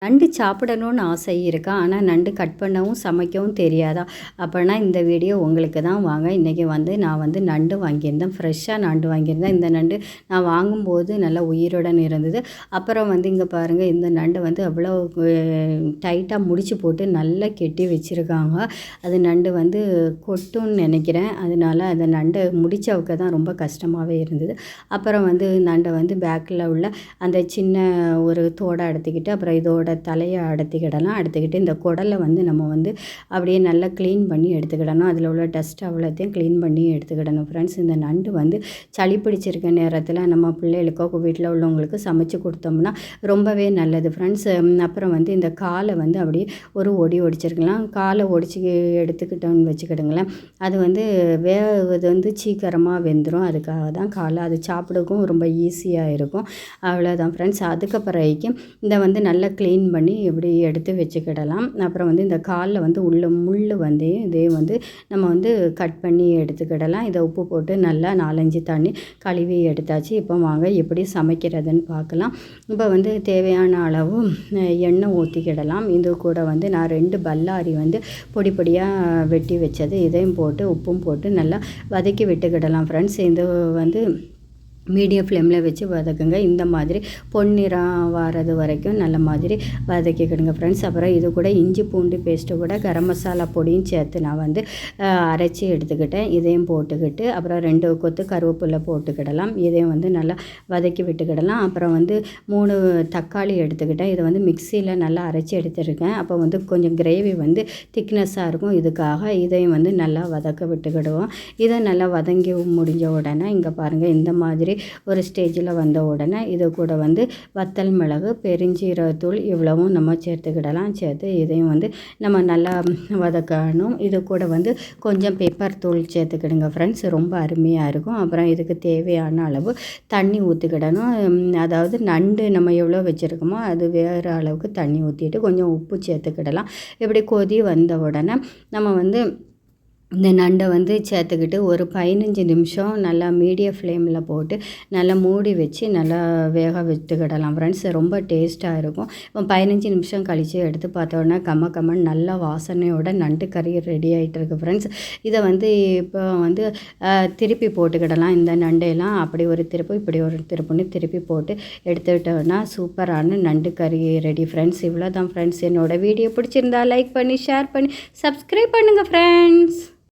நண்டு சாப்பிடணும்னு ஆசை இருக்கா, ஆனால் நண்டு கட் பண்ணவும் சமைக்கவும் தெரியாதா? அப்போனா இந்த வீடியோ உங்களுக்கு தான். வாங்க, இன்றைக்கி நான் நண்டு வாங்கியிருந்தேன். ஃப்ரெஷ்ஷாக நண்டு வாங்கியிருந்தேன். இந்த நண்டு நான் வாங்கும்போது நல்லா உயிருடன் இருந்தது. அப்புறம் இங்கே பாருங்கள், இந்த நண்டு அவ்வளோ டைட்டாக முடிச்சு போட்டு நல்லா கெட்டி வச்சுருக்காங்க. அது நண்டு கொட்டுன்னு நினைக்கிறேன். அதனால் அந்த நண்டை முடிச்சவுக்க தான் ரொம்ப கஷ்டமாகவே இருந்தது. அப்புறம் நண்டை பேக்கில் உள்ள அந்த சின்ன ஒரு தோடை எடுத்துக்கிட்டு, அப்புறம் இதோட தலையை எடுத்துக்கிட்டு இந்த குடலை நம்ம அப்படியே நல்லா க்ளீன் பண்ணி எடுத்துக்கிடணும். அதில் உள்ள டஸ்ட் அவ்வளோத்தையும் க்ளீன் பண்ணி எடுத்துக்கிடணும் ஃப்ரெண்ட்ஸ். இந்த நண்டு சளி பிடிச்சிருக்க நேரத்தில் நம்ம பிள்ளைகளுக்கோ வீட்டில் உள்ளவங்களுக்கு சமைச்சு கொடுத்தோம்னா ரொம்பவே நல்லது ஃப்ரெண்ட்ஸ். அப்புறம் இந்த காலை அப்படியே ஒரு ஒடிச்சிருக்கலாம். காலை ஒடிச்சு எடுத்துக்கிட்டோன்னு வச்சுக்கிடுங்களேன். அது வேவது சீக்கிரமாக வெந்துடும். அதுக்காக தான் காலை அது சாப்பிடவும் ரொம்ப ஈஸியாக இருக்கும். அவ்வளோதான் ஃப்ரெண்ட்ஸ். அதுக்கப்புறம் இந்த நல்லா க்ளீன் பண்ணி இப்படி எடுத்து வச்சுக்கிடலாம். அப்புறம் இந்த காலில் உள்ள முள் இதே நம்ம கட் பண்ணி எடுத்துக்கிடலாம். இதை உப்பு போட்டு நல்லா 4-5 தண்ணி கழுவி எடுத்தாச்சு. இப்போ வாங்க எப்படி சமைக்கிறதுன்னு பார்க்கலாம். இப்போ தேவையான அளவு எண்ணெய் ஊற்றிக்கிடலாம். இது கூட நான் 2 பல்லாரி பொடி பொடியாக வெட்டி வச்சது இதையும் போட்டு உப்பும் போட்டு நல்லா வதக்கி விட்டுக்கிடலாம் ஃப்ரெண்ட்ஸ். இது மீடியம் ஃப்ளேமில் வச்சு வதக்குங்க. இந்த மாதிரி பொன்னிறம் வர்றது வரைக்கும் நல்ல மாதிரி வதக்கிக்கிடுங்க ஃப்ரெண்ட்ஸ். அப்புறம் இது கூட இஞ்சி பூண்டு பேஸ்ட்டு கூட கரம் மசாலா பொடியும் சேர்த்து நான் அரைச்சி எடுத்துக்கிட்டேன். இதையும் போட்டுக்கிட்டு அப்புறம் 2 கொத்து கருவேப்பிலை போட்டுக்கிடலாம். இதையும் நல்லா வதக்கி விட்டுக்கிடலாம். அப்புறம் 3 தக்காளி எடுத்துக்கிட்டேன். இதை மிக்சியில் நல்லா அரைச்சி எடுத்துருக்கேன். அப்போ கொஞ்சம் கிரேவி திக்னஸ்ஸாக இருக்கும். இதுக்காக இதையும் நல்லா வதக்க விட்டுக்கிடுவோம். இதை நல்லா வதங்கி முடிஞ்ச உடனே இங்கே பாருங்கள், இந்த மாதிரி ஒரு ஸ்டேஜில் வந்த உடனே இது கூட வத்தல் மிளகு பெருஞ்சீரகத்தூள் இவ்வளவும் நம்ம சேர்த்துக்கிடலாம். சேர்த்து இதையும் நம்ம நல்லா வதக்கணும். இது கூட கொஞ்சம் பெப்பர் தூள் சேர்த்துக்கிடுங்க ஃப்ரெண்ட்ஸ். ரொம்ப அருமையாக இருக்கும். அப்புறம் இதுக்கு தேவையான அளவு தண்ணி ஊற்றிக்கிடணும். அதாவது நண்டு நம்ம எவ்வளோ வச்சுருக்கோமோ அது வேறு அளவுக்கு தண்ணி ஊற்றிட்டு கொஞ்சம் உப்பு சேர்த்துக்கிடலாம். இப்படி கொதி வந்த உடனே நம்ம இந்த நண்டை சேர்த்துக்கிட்டு ஒரு 15 நிமிஷம் நல்லா மீடியம் ஃப்ளேமில் போட்டு நல்லா மூடி வச்சு நல்லா வேக விட்டுக்கிடலாம் ஃப்ரெண்ட்ஸ். ரொம்ப டேஸ்ட்டாக இருக்கும். இப்போ 15 நிமிஷம் கழித்து எடுத்து பார்த்தோன்னா கம்மன்னு நல்லா வாசனையோட நண்டு கறி ரெடி ஆகிட்டுருக்கு ஃப்ரெண்ட்ஸ். இதை இப்போ திருப்பி போட்டுக்கிடலாம். இந்த நண்டையெல்லாம் அப்படி ஒரு திருப்பு இப்படி ஒரு திருப்புன்னு திருப்பி போட்டு எடுத்துக்கிட்டோன்னா சூப்பரான நண்டு கறி ரெடி ஃப்ரெண்ட்ஸ். இவ்வளோ தான் ஃப்ரெண்ட்ஸ். என்னோடய வீடியோ பிடிச்சிருந்தா லைக் பண்ணி ஷேர் பண்ணி சப்ஸ்கிரைப் பண்ணுங்கள் ஃப்ரெண்ட்ஸ்.